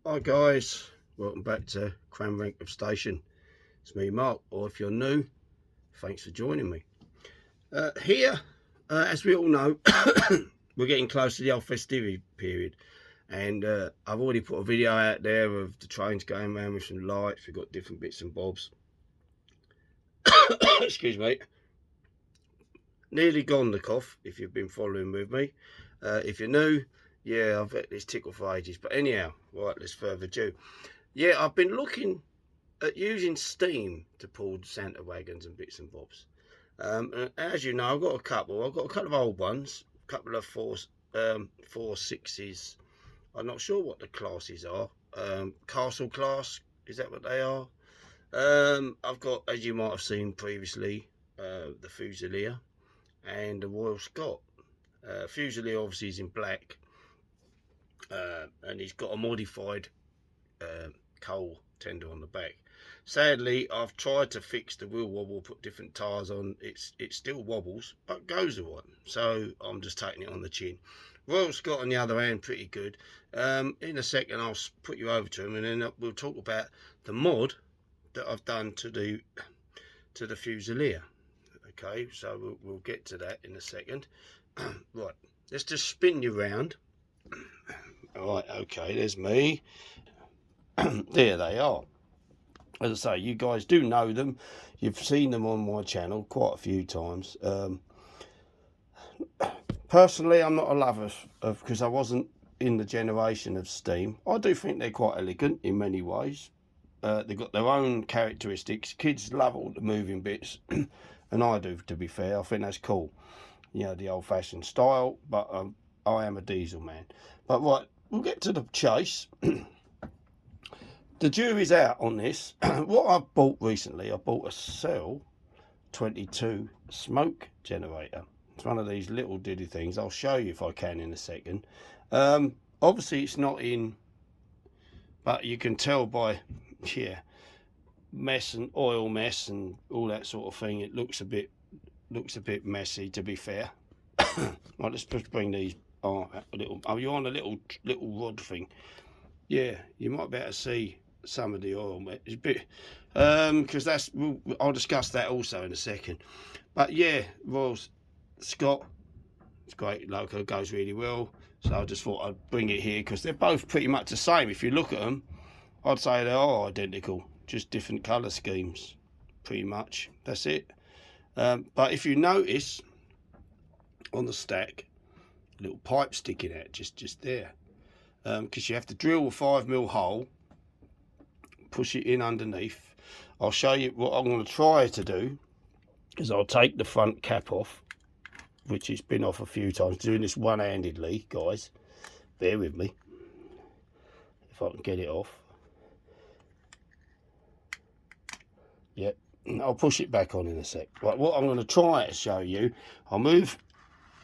Hi guys, welcome back to Cranrank of Station. It's me Mark, or if you're new, thanks for joining me. Here, as we all know, we're getting close to the old festivity period, and I've already put a video out there of the trains going around with some lights. We've got different bits and bobs. Excuse me. Nearly gone the cough, if you've been following with me. If you're new, yeah, I've had this tickle for ages. But anyhow, right, let's further ado. Yeah, I've been looking at using steam to pull Santa wagons and bits and bobs. And as you know, I've got a couple. I've got a couple of old ones, a couple of 4.6s. I'm not sure what the classes are. Castle class, is that what they are? I've got, as you might have seen previously, the Fusilier and the Royal Scot. Fusilier obviously is in black, and he's got a modified coal tender on the back. Sadly, I've tried to fix the wheel wobble, put different tyres on. It still wobbles, but goes alright. So I'm just taking it on the chin. Royal Scot on the other hand, pretty good. In a second, I'll put you over to him, and then we'll talk about the mod that I've done to the Fusilier. Okay, so we'll get to that in a second. Right, let's just spin you round. Right, okay, there's me. There they are. As I say, you guys do know them. You've seen them on my channel quite a few times. Personally, I'm not a lover of, because I wasn't in the generation of steam. I do think they're quite elegant in many ways. They've got their own characteristics. Kids love all the moving bits, and I do, to be fair. I think that's cool. You know, the old-fashioned style, but I am a diesel man. But right, we'll get to the chase. The jury's out on this. What I bought recently, I bought a Cell 22 smoke generator. It's one of these little diddy things. I'll show you if I can in a second. Obviously it's not in, but you can tell by, yeah, mess and oil mess and all that sort of thing. It looks a bit messy, to be fair. Right, let's just bring these on a little. Oh, you're on a little rod thing. Yeah, you might be able to see some of the oil. It's a bit, because I'll discuss that also in a second. But yeah, Royal Scot, it's great loco, goes really well. So I just thought I'd bring it here because they're both pretty much the same. If you look at them, I'd say they are identical, just different colour schemes, pretty much. That's it. But if you notice on the stack, a little pipe sticking out just there, because you have to drill a 5mm hole, push it in underneath. I'll show you what I'm going to try to do. Is I'll take the front cap off, which has been off a few times, doing this one-handedly, guys. Bear with me if I can get it off. Yep, I'll push it back on in a sec. Right, what I'm going to try to show you, I'll move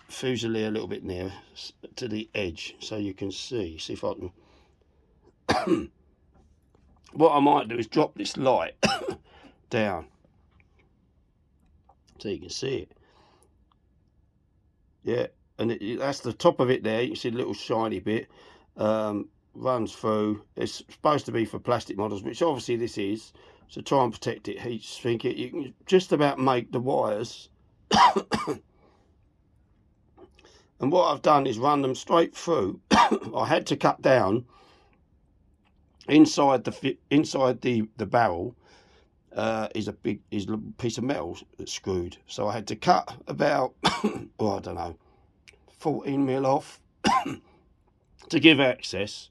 Fusilier a little bit nearer to the edge so you can see if I can. What I might do is drop this light down so you can see it. Yeah, and that's the top of it there. You can see a little shiny bit runs through. It's supposed to be for plastic models, which obviously this is. So try and protect it, heat shrink it. You can just about make the wires. And what I've done is run them straight through. I had to cut down inside the barrel. Is a piece of metal that's screwed, so I had to cut about well, I don't know, 14mm off to give access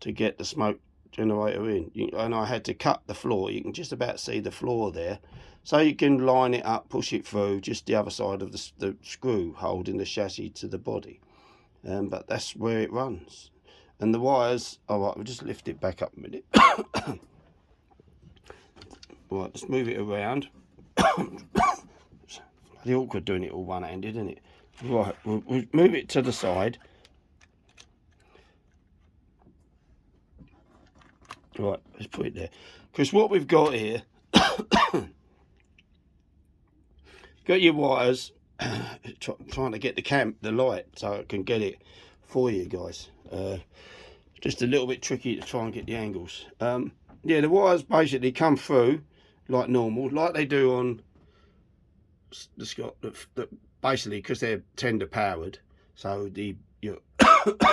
to get the smoke generator in. And I had to cut the floor. You can just about see the floor there, so you can line it up, push it through just the other side of the screw holding the chassis to the body. But that's where it runs. And the wires, all right, we'll just lift it back up a minute. Right, let's move it around. It's bloody awkward doing it all one-handed, isn't it? Right, we'll move it to the side. Right, let's put it there. Because what we've got here, got your wires, trying to get the light so I can get it for you guys. just a little bit tricky to try and get the angles. Yeah, the wires basically come through like normal, like they do on the scot, that basically, because they're tender powered, so your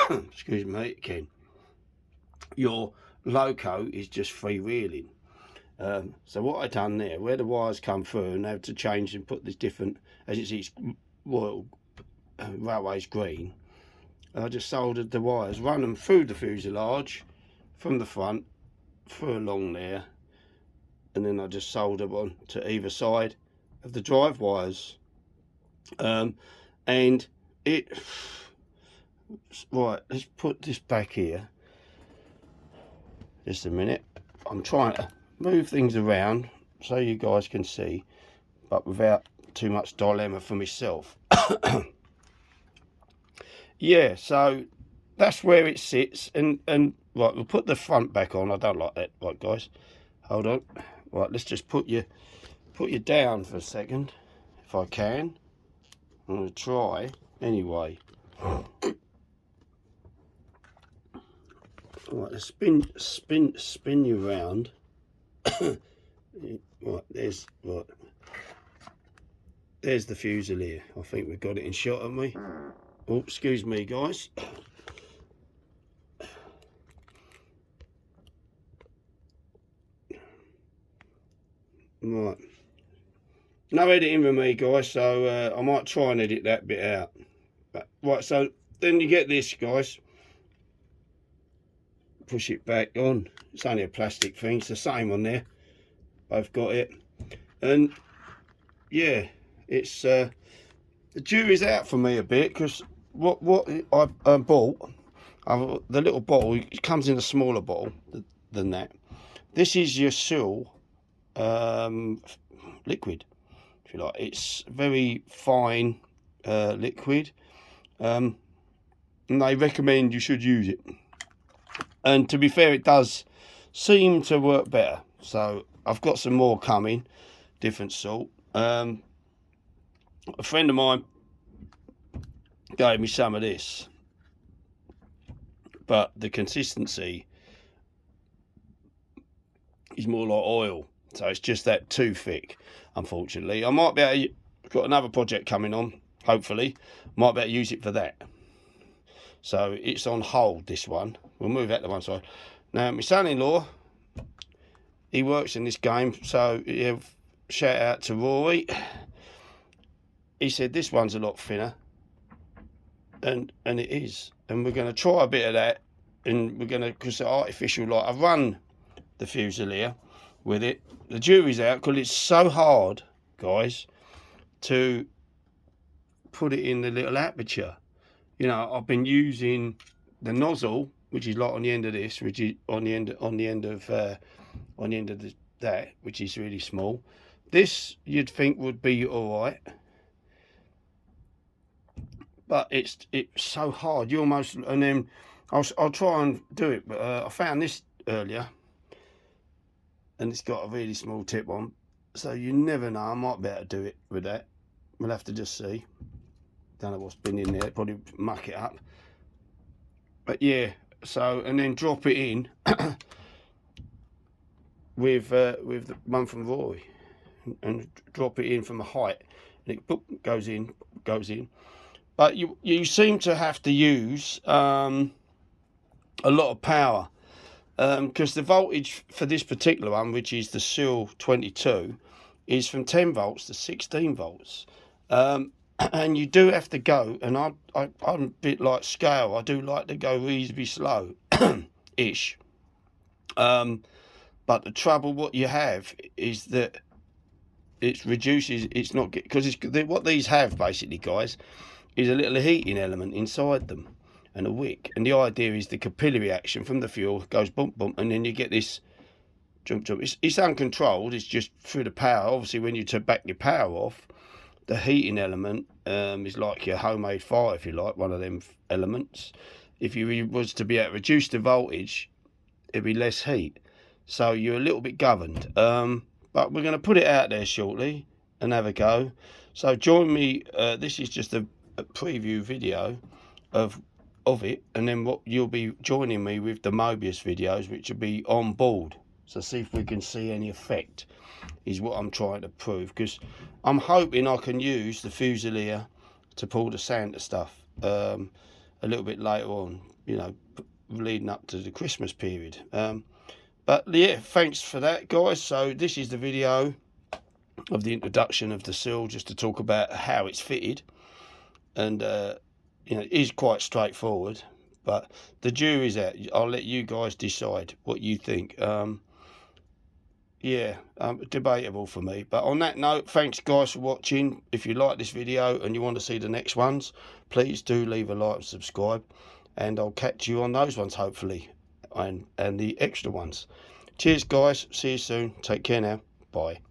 excuse me Ken, your loco is just freewheeling. So what I done there, where the wires come through and I have to change and put this different, as you see it's Royal Railways green, I just soldered the wires, run them through the fuselage from the front through along there, and then I just solder on to either side of the drive wires. And it, right, let's put this back here just a minute. I'm trying to move things around so you guys can see, but without too much dilemma for myself. Yeah, so that's where it sits, and right, we'll put the front back on. I don't like that. Right, guys, hold on. Right, let's just put you down for a second, if I can. I'm going to try anyway. Right, let's spin you round. Right, there's the fusilier. I think we've got it in shot, haven't we? Oh, excuse me, guys. Right, no editing with me, guys, so I might try and edit that bit out. But, right, so then you get this, guys. Push it back on. It's only a plastic thing. It's the same on there. Both got it. And yeah, it's the jury's out for me a bit, because what I bought, the little bottle, it comes in a smaller bottle than that. This is your Sil liquid, if you like. It's very fine liquid, and they recommend you should use it. And to be fair, it does seem to work better. So I've got some more coming, different sort. A friend of mine gave me some of this, but the consistency is more like oil, so it's just that too thick, unfortunately. I might be able to, I've got another project coming on, hopefully might be able to use it for that. So it's on hold, this one. We'll move that to one side. Now, my son-in-law, he works in this game, so yeah, shout out to Rory. He said this one's a lot thinner, and it is. And we're going to try a bit of that, and we're going to, because the artificial light, I've run the fusilier with it. The jury's out because it's so hard, guys, to put it in the little aperture. You know, I've been using the nozzle, which is like on the end of this, which is on the end of that, which is really small. This you'd think would be all right, but it's so hard. You almost, and then I'll try and do it. But I found this earlier, and it's got a really small tip on, so you never know. I might be able to do it with that. We'll have to just see. Don't know what's been in there. Probably muck it up. But yeah, so, and then drop it in with the one from Roy, and drop it in from a height, and it goes in. But you seem to have to use a lot of power, because the voltage for this particular one, which is the Sil 22, is from 10 volts to 16 volts. And you do have to go, and I'm a bit like scale. I do like to go reasonably slow, ish. But the trouble what you have is that it reduces. It's not, because what these have basically, guys, is a little heating element inside them and a wick. And the idea is the capillary action from the fuel goes bump bump, and then you get this jump. It's uncontrolled. It's just through the power. Obviously, when you back your power off, the heating element is like your homemade fire, if you like, one of them elements. If you was to be able to reduce the voltage, it'd be less heat. So you're a little bit governed. But we're going to put it out there shortly and have a go. So join me. This is just a preview video of of it, and then what you'll be joining me with the Mobius videos, which will be on board. So see if we can see any effect, is what I'm trying to prove, because I'm hoping I can use the Fusilier to pull the Santa stuff a little bit later on, you know, leading up to the Christmas period. But yeah, thanks for that, guys. So this is the video of the introduction of the sill, just to talk about how it's fitted. And you know, it is quite straightforward, but the jury's out. I'll let you guys decide what you think. Yeah, debatable for me. But on that note, thanks guys for watching. If you like this video and you want to see the next ones, please do leave a like and subscribe, and I'll catch you on those ones hopefully, and the extra ones. Cheers guys, see you soon, take care now, bye.